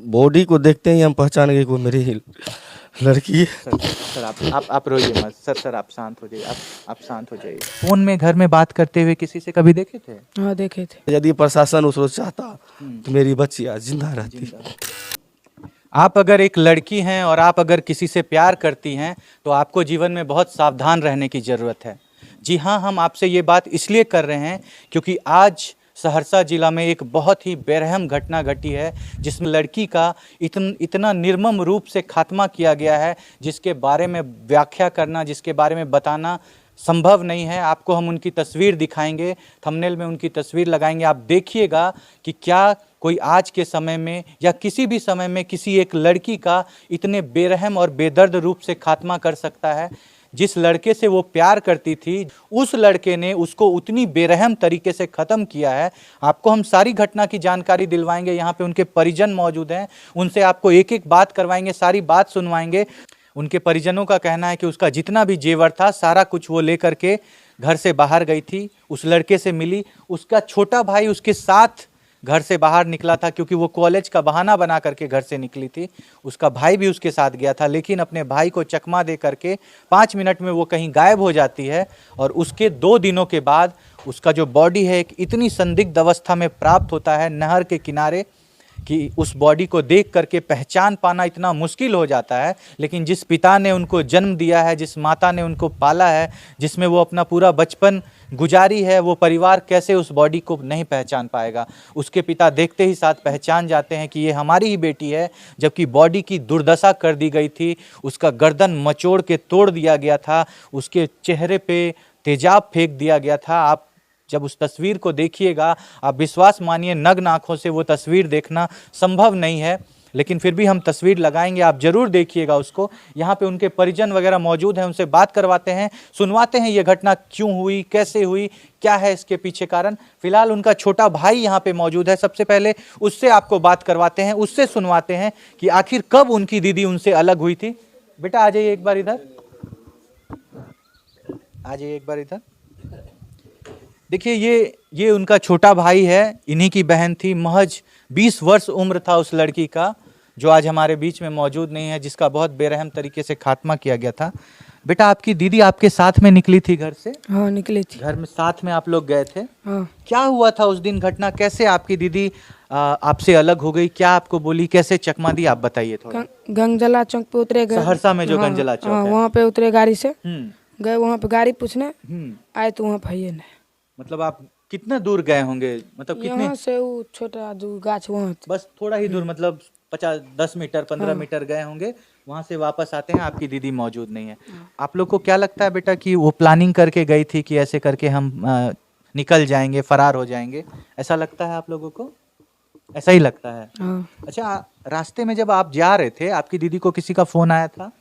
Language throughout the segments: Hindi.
बॉडी को देखते ही हम पहचान गए कि वो मेरी ही लड़की है। सर आप रोइए मत सर आप शांत हो जाइए। आप शांत हो जाइए। फोन में घर में बात करते हुए किसी से कभी देखे थे? हाँ देखे थे। यदि प्रशासन उसको चाहता तो मेरी बच्ची आज जिंदा रहती। आप अगर एक लड़की हैं और आप अगर किसी से प्यार करती हैं तो आपको जीवन में बहुत सावधान रहने की ज़रूरत है। जी हाँ, हम आपसे ये बात इसलिए कर रहे हैं क्योंकि आज सहरसा जिला में एक बहुत ही बेरहम घटना घटी है जिसमें लड़की का इतना निर्मम रूप से खात्मा किया गया है, जिसके बारे में व्याख्या करना, जिसके बारे में बताना संभव नहीं है। आपको हम उनकी तस्वीर दिखाएंगे, थंबनेल में उनकी तस्वीर लगाएंगे। आप देखिएगा कि क्या कोई आज के समय में या किसी भी समय में किसी एक लड़की का इतने बेरहम और बेदर्द रूप से खात्मा कर सकता है। जिस लड़के से वो प्यार करती थी, उस लड़के ने उसको उतनी बेरहम तरीके से ख़त्म किया है। आपको हम सारी घटना की जानकारी दिलवाएंगे। यहाँ पे उनके परिजन मौजूद हैं, उनसे आपको एक एक बात करवाएंगे, सारी बात सुनवाएंगे। उनके परिजनों का कहना है कि उसका जितना भी जेवर था सारा कुछ वो लेकर के घर से बाहर गई थी, उस लड़के से मिली। उसका छोटा भाई उसके साथ घर से बाहर निकला था क्योंकि वो कॉलेज का बहाना बना करके घर से निकली थी। उसका भाई भी उसके साथ गया था, लेकिन अपने भाई को चकमा दे करके 5 मिनट में वो कहीं गायब हो जाती है। और उसके 2 दिनों के बाद उसका जो बॉडी है एक इतनी संदिग्ध अवस्था में प्राप्त होता है नहर के किनारे कि उस बॉडी को देख करके पहचान पाना इतना मुश्किल हो जाता है। लेकिन जिस पिता ने उनको जन्म दिया है, जिस माता ने उनको पाला है, जिसमें वो अपना पूरा बचपन गुजारी है, वो परिवार कैसे उस बॉडी को नहीं पहचान पाएगा। उसके पिता देखते ही साथ पहचान जाते हैं कि ये हमारी ही बेटी है, जबकि बॉडी की दुर्दशा कर दी गई थी। उसका गर्दन मचोड़ के तोड़ दिया गया था, उसके चेहरे पे तेजाब फेंक दिया गया था। आप जब उस तस्वीर को देखिएगा, आप विश्वास मानिए नग्न आंखों से वो तस्वीर देखना संभव नहीं है, लेकिन फिर भी हम तस्वीर लगाएंगे, आप जरूर देखिएगा उसको। यहाँ पे उनके परिजन वगैरह मौजूद हैं, उनसे बात करवाते हैं, सुनवाते हैं ये घटना क्यों हुई, कैसे हुई, क्या है इसके पीछे कारण। फिलहाल उनका छोटा भाई यहाँ पे मौजूद है, सबसे पहले उससे आपको बात करवाते हैं, उससे सुनवाते हैं कि आखिर कब उनकी दीदी उनसे अलग हुई थी। बेटा आ जाइए एक बार इधर, आ जाइए एक बार इधर। देखिए ये उनका छोटा भाई है, इन्हीं की बहन थी। महज 20 वर्ष उम्र था उस लड़की का, जो आज हमारे बीच में मौजूद नहीं है, जिसका बहुत बेरहम तरीके से खात्मा किया गया था। बेटा आपकी दीदी आपके साथ में निकली थी घर से? हाँ निकली थी। घर में साथ में आप लोग गए थे? हाँ। क्या हुआ था उस दिन घटना, कैसे आपकी दीदी आपसे अलग हो गई, क्या आपको बोली, कैसे चकमा दी, आप बताइए थोड़ा। गंगजला चौक पे उतरे गए, सहरसा में जो हाँ, गंजला चौक हाँ, है, वहाँ पे उतरे गाड़ी से, हम्म गए वहाँ पे गाड़ी पूछने, हम्म। आए तो वहाँ भाई नहीं। मतलब आप कितना दूर गए होंगे, मतलब कितने? यहाँ से वो छोटा जो गाछ वहाँ बस थोड़ा ही दूर, मतलब 50-10 मीटर 15 मीटर गए होंगे। वहां से वापस आते हैं, आपकी दीदी मौजूद नहीं है। आप लोग को क्या लगता है बेटा कि वो प्लानिंग करके गई थी कि ऐसे करके हम निकल जाएंगे, फरार हो जाएंगे, ऐसा लगता है आप लोगों को? ऐसा ही लगता है। हाँ। अच्छा, रास्ते में जब आप जा रहे थे, आपकी दीदी को किसी का फोन आया था?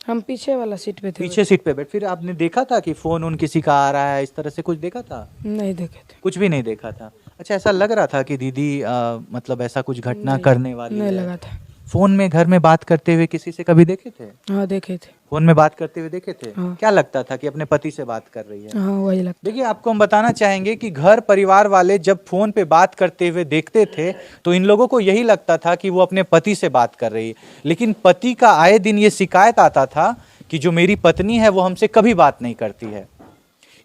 हम पीछे वाला सीट पे थे। पीछे सीट पे बैठ, फिर आपने देखा था कि फोन उन किसी का आ रहा है, इस तरह से कुछ देखा था? नहीं देखे थे। कुछ भी नहीं देखा था। अच्छा, ऐसा लग रहा था कि दीदी मतलब ऐसा कुछ घटना करने वाली नहीं है? लगा था। फोन में घर में बात करते हुए किसी से कभी देखे थे? हाँ देखे थे। फोन में बात करते हुए देखे थे? हाँ। क्या लगता था कि अपने पति से बात कर रही है? हाँ वही लगता। देखिए, आपको हम बताना चाहेंगे कि घर परिवार वाले जब फोन पे बात करते हुए देखते थे तो इन लोगों को यही लगता था कि वो अपने पति से बात कर रही है। लेकिन पति का आए दिन ये शिकायत आता था कि जो मेरी पत्नी है वो हमसे कभी बात नहीं करती है।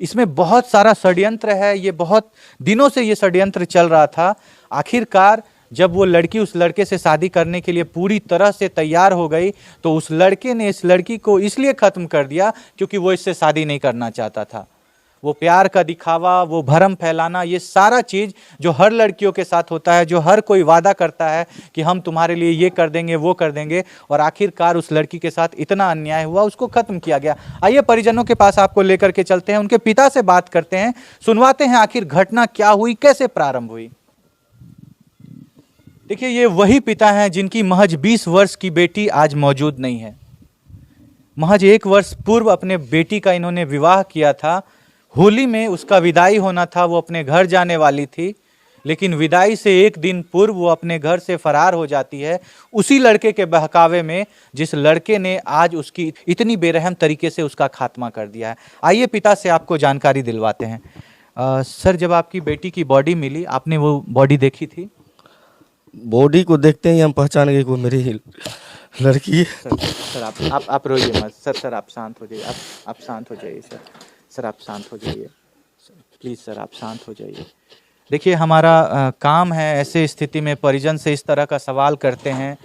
इसमें बहुत सारा षड्यंत्र है, ये बहुत दिनों से ये षड्यंत्र चल रहा था। आखिरकार जब वो लड़की उस लड़के से शादी करने के लिए पूरी तरह से तैयार हो गई तो उस लड़के ने इस लड़की को इसलिए ख़त्म कर दिया क्योंकि वो इससे शादी नहीं करना चाहता था। वो प्यार का दिखावा, वो भरम फैलाना, ये सारा चीज़ जो हर लड़कियों के साथ होता है, जो हर कोई वादा करता है कि हम तुम्हारे लिए ये कर देंगे, वो कर देंगे, और आखिरकार उस लड़की के साथ इतना अन्याय हुआ, उसको ख़त्म किया गया। आइए परिजनों के पास आपको लेकर के चलते हैं, उनके पिता से बात करते हैं, सुनवाते हैं आखिर घटना क्या हुई, कैसे प्रारंभ हुई। देखिए, ये वही पिता हैं जिनकी महज 20 वर्ष की बेटी आज मौजूद नहीं है। महज 1 वर्ष पूर्व अपने बेटी का इन्होंने विवाह किया था। होली में उसका विदाई होना था, वो अपने घर जाने वाली थी, लेकिन विदाई से 1 दिन पूर्व वो अपने घर से फरार हो जाती है, उसी लड़के के बहकावे में जिस लड़के ने आज उसकी इतनी बेरहम तरीके से उसका खात्मा कर दिया है। आइए पिता से आपको जानकारी दिलवाते हैं। सर, जब आपकी बेटी की बॉडी मिली, आपने वो बॉडी देखी थी? बॉडी को देखते ही हम पहचान गए कि वो मेरी ही लड़की है। सर आप रोइए मत सर आप शांत हो जाइए, आप शांत हो जाइए सर आप शांत हो जाइए प्लीज़ सर, आप शांत हो जाइए। देखिए हमारा काम है ऐसे स्थिति में परिजन से इस तरह का सवाल करते हैं,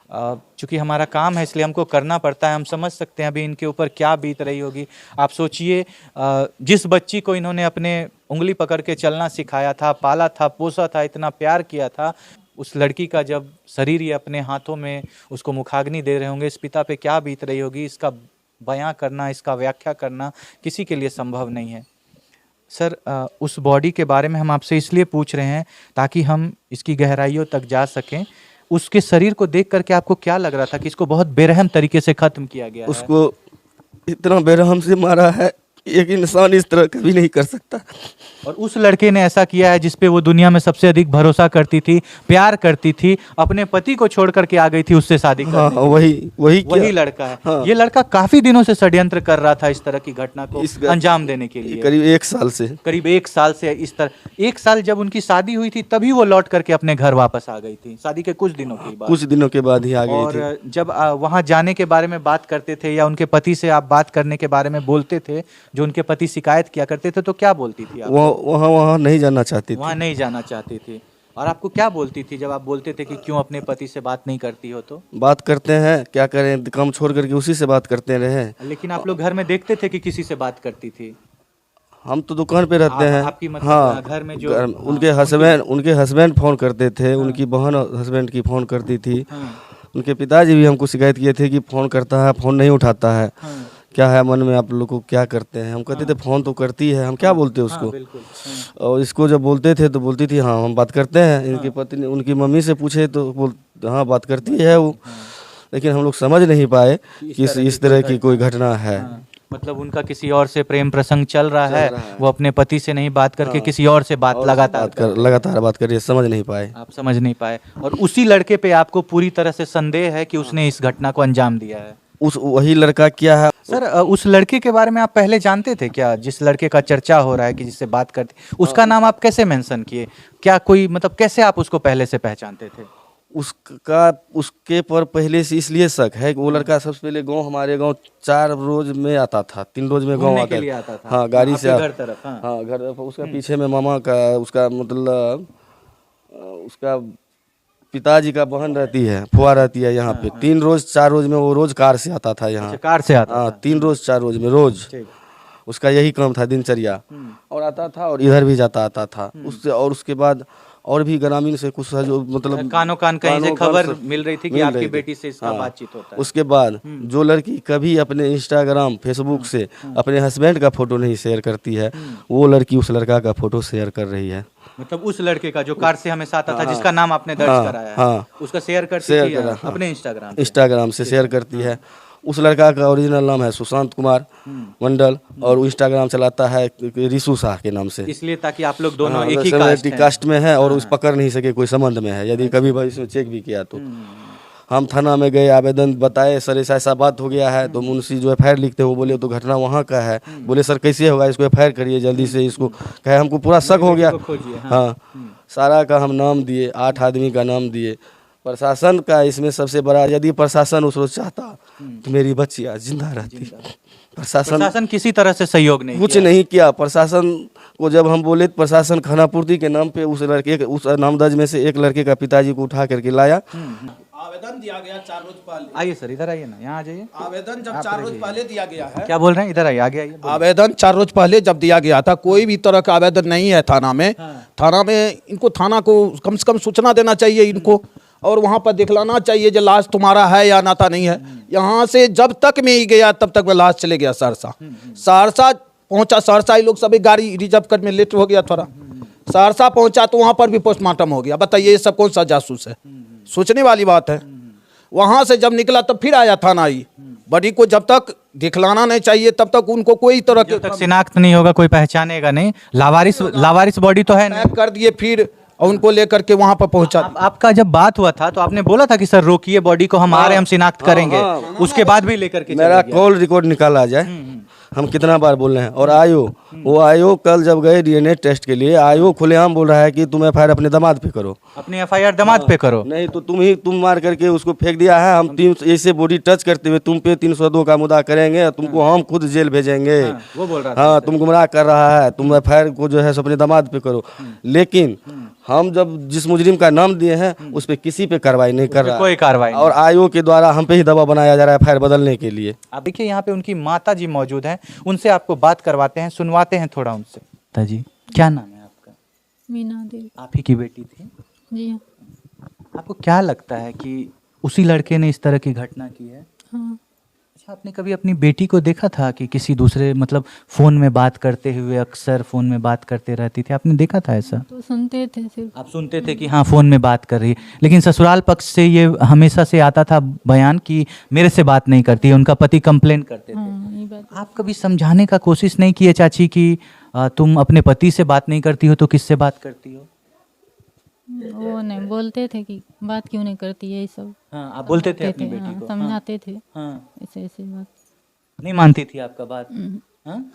चूँकि हमारा काम है इसलिए हमको करना पड़ता है। हम समझ सकते हैं अभी इनके ऊपर क्या बीत रही होगी। आप सोचिए जिस बच्ची को इन्होंने अपने उंगली पकड़ के चलना सिखाया था, पाला था, पोसा था, इतना प्यार किया था, उस लड़की का जब शरीर ये अपने हाथों में उसको मुखाग्नि दे रहे होंगे, इस पिता पे क्या बीत रही होगी, इसका बयां करना, इसका व्याख्या करना किसी के लिए संभव नहीं है। सर उस बॉडी के बारे में हम आपसे इसलिए पूछ रहे हैं ताकि हम इसकी गहराइयों तक जा सकें। उसके शरीर को देख करके आपको क्या लग रहा था कि इसको बहुत बेरहम तरीके से खत्म किया गया है? उसको इतना बेरहम से मारा है, एक इंसान इस तरह कभी नहीं कर सकता। और उस लड़के ने ऐसा किया है जिसपे वो दुनिया में सबसे अधिक भरोसा करती थी, प्यार करती थी, अपने पति को छोड़ करके आ गई थी उससे शादी करने। हाँ, वही लड़का है। हाँ। ये लड़का काफी दिनों से षड्यंत्र कर रहा था इस तरह की घटना को अंजाम देने के लिए। करीब 1 साल से इस तरह 1 साल जब उनकी शादी हुई थी तभी वो लौट करके अपने घर वापस आ गई थी, शादी के कुछ दिनों के बाद ही आ गई थी। और जब वहां जाने के बारे में बात करते थे या उनके पति से आप बात करने के बारे में बोलते थे, जो उनके पति शिकायत किया करते थे, तो क्या बोलती थी आप? वहाँ नहीं जाना चाहती थी। वहाँ नहीं जाना चाहती थी। और आपको क्या बोलती थी जब आप बोलते थे कि क्यों अपने पति से बात नहीं करती हो? तो बात करते हैं, क्या करें, काम छोड़ करके उसी से बात करते रहे। लेकिन आप लोग घर में देखते थे कि किसी से बात करती थी? हम तो दुकान पे रहते हैं। आपकी मतलब हाँ, घर में जो उनके हस्बैंड फोन करते थे, उनकी बहन हस्बैंड की फोन करती थी। उनके पिताजी भी हमको शिकायत किए थे कि फोन करता है, फोन नहीं उठाता है, क्या है मन में, आप लोग को क्या करते हैं? हम कहते थे फोन तो करती है, हम क्या बोलते उसको। और इसको जब बोलते थे तो बोलती थी हाँ हम बात करते हैं। इनकी पत्नी उनकी मम्मी से पूछे तो हाँ बात करती है वो। लेकिन हम लोग समझ नहीं पाए कि इस तरह की कोई घटना है। मतलब उनका किसी और से प्रेम प्रसंग चल रहा है, वो अपने पति से नहीं बात करके किसी और से बात लगातार बात कर रही है, समझ नहीं पाए। आप समझ नहीं पाए। और उसी लड़के पे आपको पूरी तरह से संदेह है कि उसने इस घटना को अंजाम दिया है। वही लड़का क्या है? सर उस लड़के के बारे में आप पहले जानते थे क्या, जिस लड़के का चर्चा हो रहा है कि जिससे बात करते, उसका नाम आप कैसे मेंशन किए? क्या कोई मतलब कैसे आप उसको पहले से पहचानते थे? उसके पर पहले से इसलिए शक है कि वो लड़का सबसे पहले हमारे गांव 4 रोज में आता था, 3 रोज में गांव आता था। हाँ, गाड़ी से घर तरफ। हाँ, घर तरफ। उसका पीछे में मामा का, उसका मतलब उसका पिताजी का बहन रहती है, फुआ रहती है यहाँ पे। 3 रोज 4 रोज में वो रोज कार से आता था यहाँ। कार से आता? हाँ, 3 रोज 4 रोज में रोज उसका यही काम था, दिनचर्या। और आता था और इधर भी जाता आता था उससे। और उसके बाद और भी ग्रामीण से कुछ जो मतलब कानों कान कहीं से खबर मिल रही थी कि आपकी बेटी से इसका बातचीत होता है। उसके बाद जो लड़की कभी अपने इंस्टाग्राम फेसबुक से अपने हस्बैंड का फोटो नहीं शेयर करती है, वो लड़की उस लड़का का फोटो शेयर कर रही है। मतलब उस लड़के का जो कार से हमेशा आता था, जिसका नाम आपने दर्ज कराया है, उसका शेयर करती है अपने इंस्टाग्राम से शेयर करती है। उस लड़का का ओरिजिनल नाम है सुशांत कुमार मंडल और इंस्टाग्राम चलाता है रिशु शाह के नाम से। इसलिए ताकि आप लोग दोनों एक ही कास्ट में है और उस पकड़ नहीं सके, कोई संबंध में है। यदि कभी भविष्य में चेक भी किया तो हम थाना में गए, आवेदन बताए, सर ऐसा बात हो गया है। तो मुंशी जो FIR लिखते हैं वो बोले तो घटना वहाँ का है। बोले सर कैसे होगा, इसको FIR करिए जल्दी से। इसको कहे हमको पूरा शक हो गया। हाँ, सारा का हम नाम दिए, 8 आदमी का नाम दिए। प्रशासन का इसमें सबसे बड़ा, यदि प्रशासन उस रोज चाहता तो मेरी बच्ची आज जिंदा रहती। प्रशासन किसी तरह से सहयोग नहीं, कुछ नहीं किया। प्रशासन को जब हम बोले, प्रशासन खानापूर्ति के नाम पे उस नामदर्ज में से एक लड़के का पिताजी को उठा करके लाया। आवेदन दिया गया 4 रोज पहले। आइए सर, इधर आइए ना, यहाँ आ जाइए। आवेदन जब 4 रोज पहले दिया गया है। क्या बोल रहे हैं? इधर आइए, आगे आइए। आवेदन 4 रोज पहले जब दिया गया था, कोई भी तरह का आवेदन नहीं है थाना में। थाना में इनको, थाना को कम से कम सूचना देना चाहिए इनको, और वहाँ पर दिखलाना चाहिए जो लाश तुम्हारा है या नाता नहीं है। यहाँ से जब तक में ही गया तब तक वह लाश चले गया सहरसा। सहरसा पहुँचा, सहरसा ही लोग सभी गाड़ी रिजर्व कर में लेट हो गया थोड़ा। सहरसा पहुँचा तो वहाँ पर भी पोस्टमार्टम हो गया। बताइए ये सब कौन सा जासूस है? सोचने वाली बात है। वहाँ से जब निकला तब फिर आया थाना ही। बड़ी को जब तक दिखलाना नहीं चाहिए तब तक उनको कोई तरह के शिनाख्त नहीं होगा, कोई पहचानेगा नहीं। लावारिस बॉडी तो है नहीं। कर दिए फिर और उनको लेकर के वहाँ पर पहुँचा। आपका जब बात हुआ था तो आपने बोला था कि सर रोकिए बॉडी को, हम आ रहे, हम शिनाख्त करेंगे। उसके बाद भी लेकर के मेरा कॉल रिकॉर्ड निकाला जाए। हम कितना बार बोल रहे हैं। और आयो, वो आयो कल जब गए डीएनए टेस्ट के लिए, आयो खुलेआम बोल रहा है कि तुम एफआईआर अपने दामाद पे करो, अपनी एफआईआर दामाद पे करो। नहीं तो तुम मार करके उसको फेंक दिया है, हम तीन ऐसे बॉडी टच करते हुए तुम पे 302 का मुद्दा करेंगे, और तुमको हम खुद जेल भेजेंगे। वो बोल रहा था। हाँ, तुम गुमराह कर रहा है, तुम एफआईआर को जो है सो अपने दामाद पे करो। लेकिन हम जब जिस मुजरिम का नाम दिए हैं उस पे किसी पे कार्रवाई नहीं कर रहा कोई कार्रवाई और आयोग के द्वारा हम पे ही दबाव बनाया जा रहा है एफआईआर बदलने के लिए। आप देखिए यहाँ पे उनकी माता जी मौजूद हैं, उनसे आपको बात करवाते हैं, सुनवाते हैं थोड़ा उनसे। माता जी, क्या नाम है आपका? मीना देवी। आप ही की बेटी थी? जी हाँ। आपको क्या लगता है कि उसी लड़के ने इस तरह की घटना की है? हाँ। अच्छा, आपने कभी अपनी बेटी को देखा था कि किसी दूसरे मतलब फोन में बात करते हुए, अक्सर फोन में बात करते रहती थी, आपने देखा था ऐसा? तो सुनते थे सिर्फ। आप सुनते थे कि हाँ फोन में बात कर रही है, लेकिन ससुराल पक्ष से ये हमेशा से आता था बयान कि मेरे से बात नहीं करती है, उनका पति कंप्लेन करते थे। हाँ, ये बात। आप कभी समझाने का कोशिश नहीं किए चाची कि तुम अपने पति से बात नहीं करती हो तो किससे बात करती हो? वो नहीं बोलते थे कि बात क्यों नहीं करती है ये सब। हाँ, आप बोलते थे अपनी हाँ, बेटी को? समझाते थे हाँ, ऐसे ऐसे बात। नहीं मानती थी आपका बात? हाँ?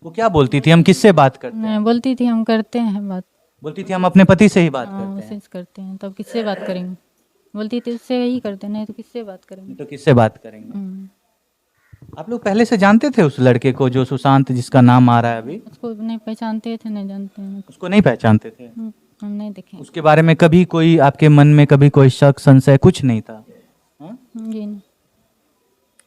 वो क्या बोलती थी, हम किससे बात करते हैं? मैं बोलती थी हम करते हैं बात। बोलती थी हम अपने पति से ही बात हाँ, करते उससे हैं। करते हैं, तब किससे बात करेंगे? बोलती थी उससे ही करते, नहीं तो किससे बात करेंगे? तो किससे बात करेंगे? आप लोग पहले से जानते थे उस लड़के को जो सुशांत जिसका नाम आ रहा है अभी? उसको नहीं पहचानते थे, नहीं जानते हैं। उसको नहीं पहचानते थे? हम नहीं देखे। उसके बारे में कभी कोई आपके मन में कभी कोई शक संशय कुछ नहीं था? हाँ? जी नहीं।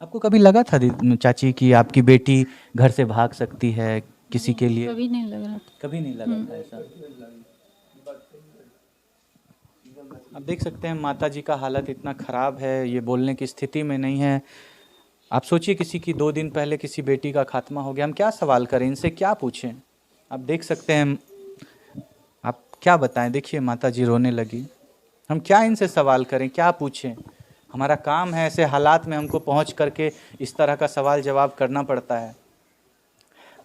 आपको कभी लगा था चाची कि आपकी बेटी घर से भाग सकती है किसी के लिए? कभी नहीं लग रहा था। कभी नहीं लगा था ऐसा? आप देख सकते हैं माता जी का हालत इतना खराब है, ये बोलने की स्थिति में नहीं है। आप सोचिए किसी की 2 दिन पहले किसी बेटी का खात्मा हो गया, हम क्या सवाल करें, इनसे क्या पूछें? आप देख सकते हैं, आप क्या बताएं, देखिए माता जी रोने लगी। हम क्या इनसे सवाल करें, क्या पूछें? हमारा काम है, ऐसे हालात में हमको पहुंच करके इस तरह का सवाल जवाब करना पड़ता है।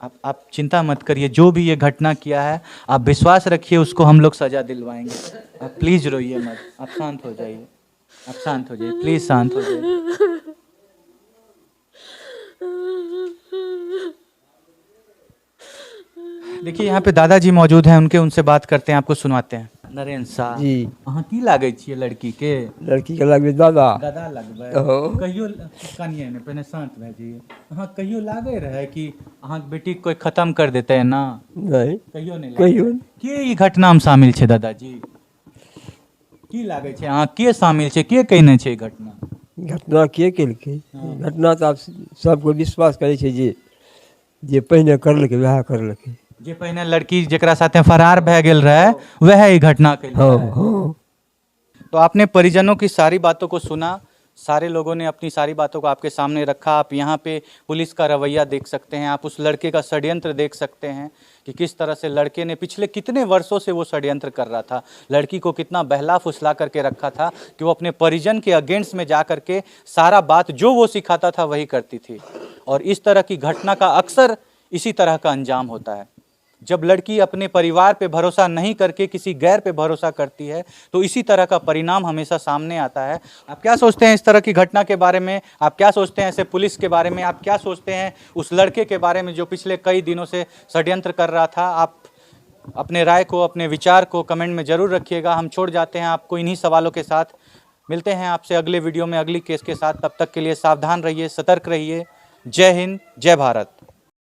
आप चिंता मत करिए, जो भी ये घटना किया है आप विश्वास रखिए उसको हम लोग सजा दिलवाएंगे। आप प्लीज रोइए मत, आप शांत हो जाइए, आप शांत हो जाइए, प्लीज शांत हो जाइए। देखिए यहाँ पे दादाजी मौजूद हैं, उनसे बात करते हैं, आपको सुनाते हैं। नरेंद्र साहब जी अहाँ की लागे छियै लड़की के? लड़की के लगबे दादा दादा लगबै? ओहो। कहियो कनिए ने पहिने शांत भए जाइए। अहाँ कहियो लागे रहे कि अहाँके बेटी कोई खत्म कर देते ना? नहीं कहियो नहीं कहियो लागे? के ई घटना में शामिल छै दादाजी? की लागे छै अहाँ के शामिल छै, के कहिने छै ई घटना? घटना के केलकै घटना तऽ आब सबको विश्वास करे छै जे पहिने करलकै वएह करलकै। जे पहिने लड़की जेकरा साथे फरार भए गेल रहे वह ई घटना के हाँ हाँ तो आपने परिजनों की सारी बातों को सुना, सारे लोगों ने अपनी सारी बातों को आपके सामने रखा। आप यहाँ पे पुलिस का रवैया देख सकते हैं, आप उस लड़के का षड्यंत्र देख सकते हैं कि किस तरह से लड़के ने पिछले कितने वर्षों से वो षड्यंत्र कर रहा था, लड़की को कितना बहला फुसला करके रखा था कि वो अपने परिजन के अगेंस्ट में जा करके सारा बात जो वो सिखाता था वही करती थी। और इस तरह की घटना का अक्सर इसी तरह का अंजाम होता है। जब लड़की अपने परिवार पे भरोसा नहीं करके किसी गैर पे भरोसा करती है तो इसी तरह का परिणाम हमेशा सामने आता है। आप क्या सोचते हैं इस तरह की घटना के बारे में? आप क्या सोचते हैं ऐसे पुलिस के बारे में? आप क्या सोचते हैं उस लड़के के बारे में जो पिछले कई दिनों से षड्यंत्र कर रहा था? आप अपने राय को, अपने विचार को कमेंट में ज़रूर रखिएगा। हम छोड़ जाते हैं आपको इन्हीं सवालों के साथ। मिलते हैं आपसे अगले वीडियो में अगली केस के साथ। तब तक के लिए सावधान रहिए, सतर्क रहिए। जय हिंद, जय भारत।